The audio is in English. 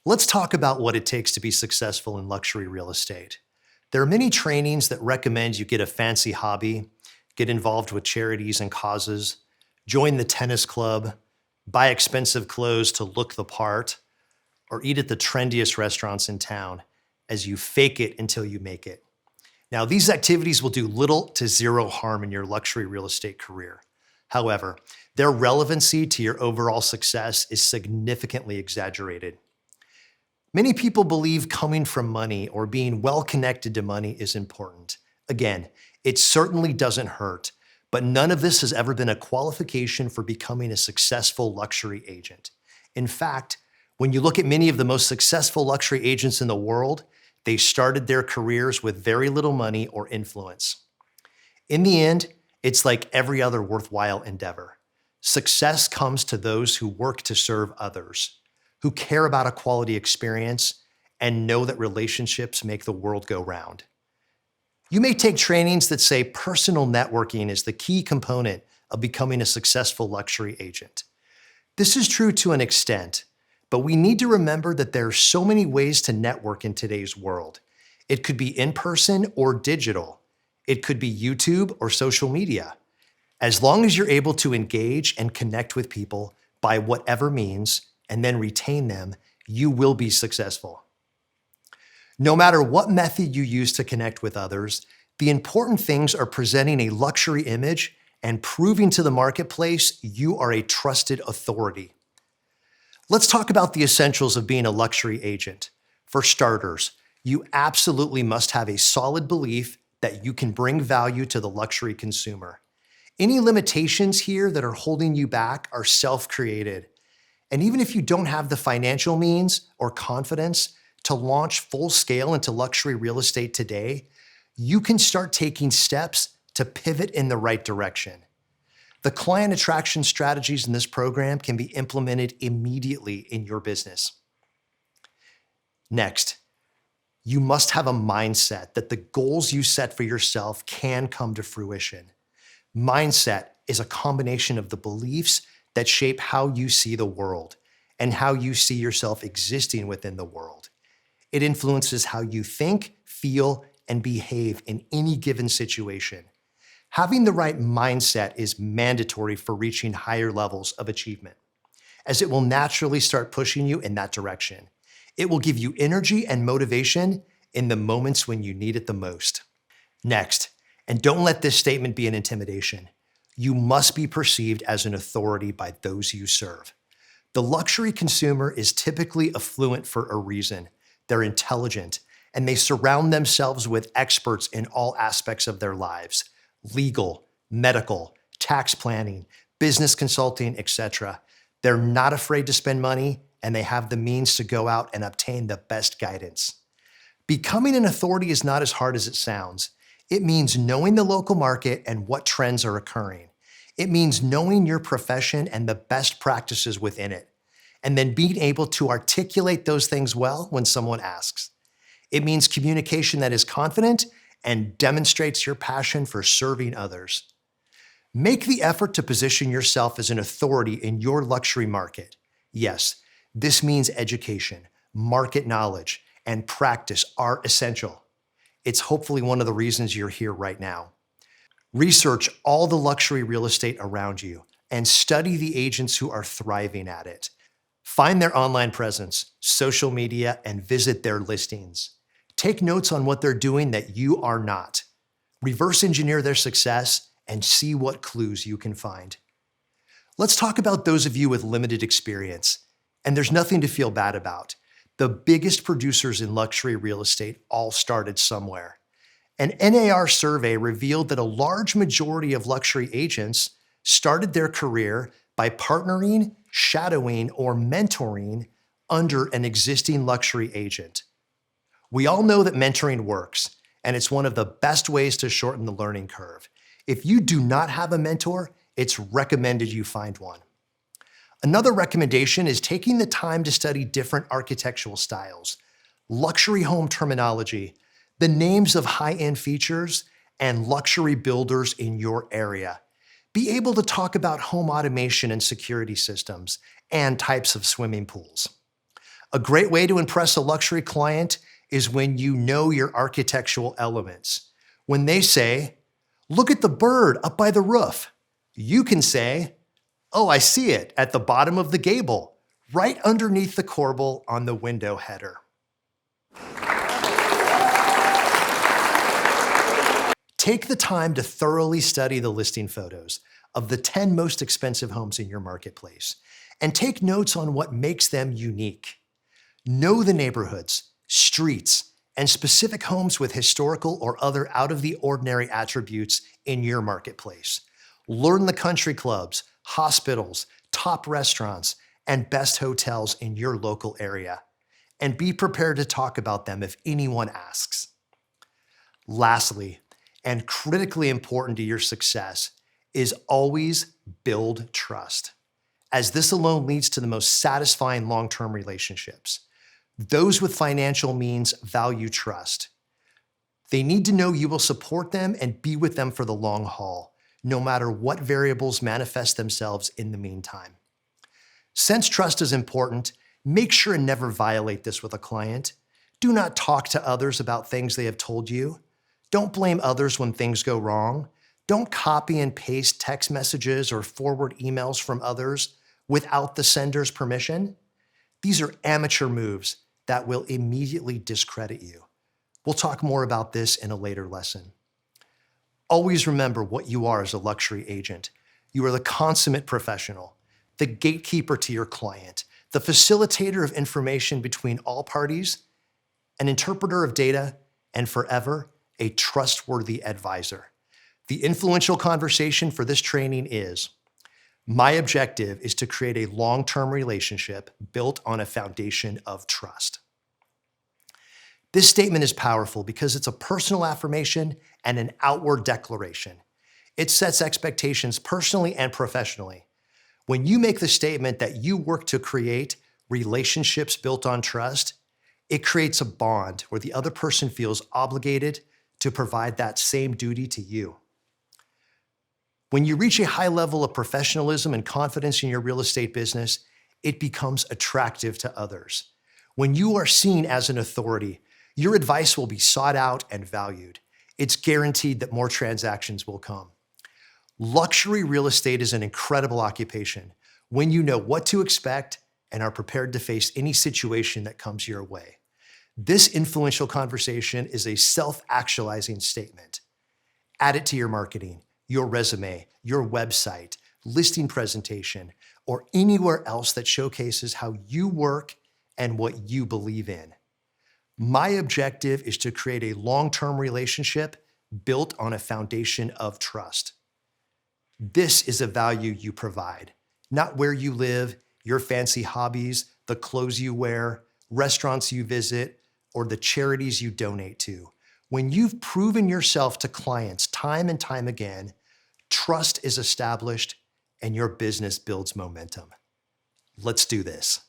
Let's talk about what it takes to be successful in luxury real estate. There are many trainings that recommend you get a fancy hobby, get involved with charities and causes, join the tennis club, buy expensive clothes to look the part, or eat at the trendiest restaurants in town as you fake it until you make it. Now, these activities will do little to zero harm in your luxury real estate career. However, their relevancy to your overall success is significantly exaggerated. Many people believe coming from money or being well connected to money is important. Again, it certainly doesn't hurt, but none of this has ever been a qualification for becoming a successful luxury agent. In fact, when you look at many of the most successful luxury agents in the world, they started their careers with very little money or influence. In the end, it's like every other worthwhile endeavor. Success comes to those who work to serve others, who care about a quality experience, and know that relationships make the world go round. You may take trainings that say personal networking is the key component of becoming a successful luxury agent. This is true to an extent, but we need to remember that there are so many ways to network in today's world. It could be in person or digital. It could be YouTube or social media. As long as you're able to engage and connect with people by whatever means, and then retain them, you will be successful. No matter what method you use to connect with others, the important things are presenting a luxury image and proving to the marketplace you are a trusted authority. Let's talk about the essentials of being a luxury agent. For starters, you absolutely must have a solid belief that you can bring value to the luxury consumer. Any limitations here that are holding you back are self-created. And even if you don't have the financial means or confidence to launch full scale into luxury real estate today, you can start taking steps to pivot in the right direction. The client attraction strategies in this program can be implemented immediately in your business. Next, you must have a mindset that the goals you set for yourself can come to fruition. Mindset is a combination of the beliefs that shape how you see the world and how you see yourself existing within the world. It influences how you think, feel, and behave in any given situation. Having the right mindset is mandatory for reaching higher levels of achievement, as it will naturally start pushing you in that direction. It will give you energy and motivation in the moments when you need it the most. Next, and don't let this statement be an intimidation, you must be perceived as an authority by those you serve. The luxury consumer is typically affluent for a reason. They're intelligent, and they surround themselves with experts in all aspects of their lives: legal, medical, tax planning, business consulting, etc. They're not afraid to spend money, and they have the means to go out and obtain the best guidance. Becoming an authority is not as hard as it sounds. It means knowing the local market and what trends are occurring. It means knowing your profession and the best practices within it, and then being able to articulate those things well when someone asks. It means communication that is confident and demonstrates your passion for serving others. Make the effort to position yourself as an authority in your luxury market. Yes, this means education, market knowledge, and practice are essential. It's hopefully one of the reasons you're here right now. Research all the luxury real estate around you and study the agents who are thriving at it. Find their online presence, social media, and visit their listings. Take notes on what they're doing that you are not. Reverse engineer their success and see what clues you can find. Let's talk about those of you with limited experience. And there's nothing to feel bad about. The biggest producers in luxury real estate all started somewhere. An NAR survey revealed that a large majority of luxury agents started their career by partnering, shadowing, or mentoring under an existing luxury agent. We all know that mentoring works, and it's one of the best ways to shorten the learning curve. If you do not have a mentor, it's recommended you find one. Another recommendation is taking the time to study different architectural styles, luxury home terminology, the names of high-end features, and luxury builders in your area. Be able to talk about home automation and security systems and types of swimming pools. A great way to impress a luxury client is when you know your architectural elements. When they say, "Look at the bird up by the roof," you can say, "Oh, I see it at the bottom of the gable, right underneath the corbel on the window header." Take the time to thoroughly study the listing photos of the 10 most expensive homes in your marketplace and take notes on what makes them unique. Know the neighborhoods, streets, and specific homes with historical or other out-of-the-ordinary attributes in your marketplace. Learn the country clubs, hospitals, top restaurants, and best hotels in your local area, and be prepared to talk about them if anyone asks. Lastly, and critically important to your success, is always build trust, as this alone leads to the most satisfying long-term relationships. Those with financial means value trust. They need to know you will support them and be with them for the long haul, no matter what variables manifest themselves in the meantime. Since trust is important, make sure and never violate this with a client. Do not talk to others about things they have told you. Don't blame others when things go wrong. Don't copy and paste text messages or forward emails from others without the sender's permission. These are amateur moves that will immediately discredit you. We'll talk more about this in a later lesson. Always remember what you are as a luxury agent. You are the consummate professional, the gatekeeper to your client, the facilitator of information between all parties, an interpreter of data, and forever a trustworthy advisor. The influential conversation for this training is, my objective is to create a long-term relationship built on a foundation of trust. This statement is powerful because it's a personal affirmation and an outward declaration. It sets expectations personally and professionally. When you make the statement that you work to create relationships built on trust, it creates a bond where the other person feels obligated to provide that same duty to you. When you reach a high level of professionalism and confidence in your real estate business, it becomes attractive to others. When you are seen as an authority, your advice will be sought out and valued. It's guaranteed that more transactions will come. Luxury real estate is an incredible occupation when you know what to expect and are prepared to face any situation that comes your way. This influential conversation is a self-actualizing statement. Add it to your marketing, your resume, your website, listing presentation, or anywhere else that showcases how you work and what you believe in. My objective is to create a long-term relationship built on a foundation of trust. This is a value you provide, not where you live, your fancy hobbies, the clothes you wear, restaurants you visit, or the charities you donate to. When you've proven yourself to clients time and time again, trust is established and your business builds momentum. Let's do this.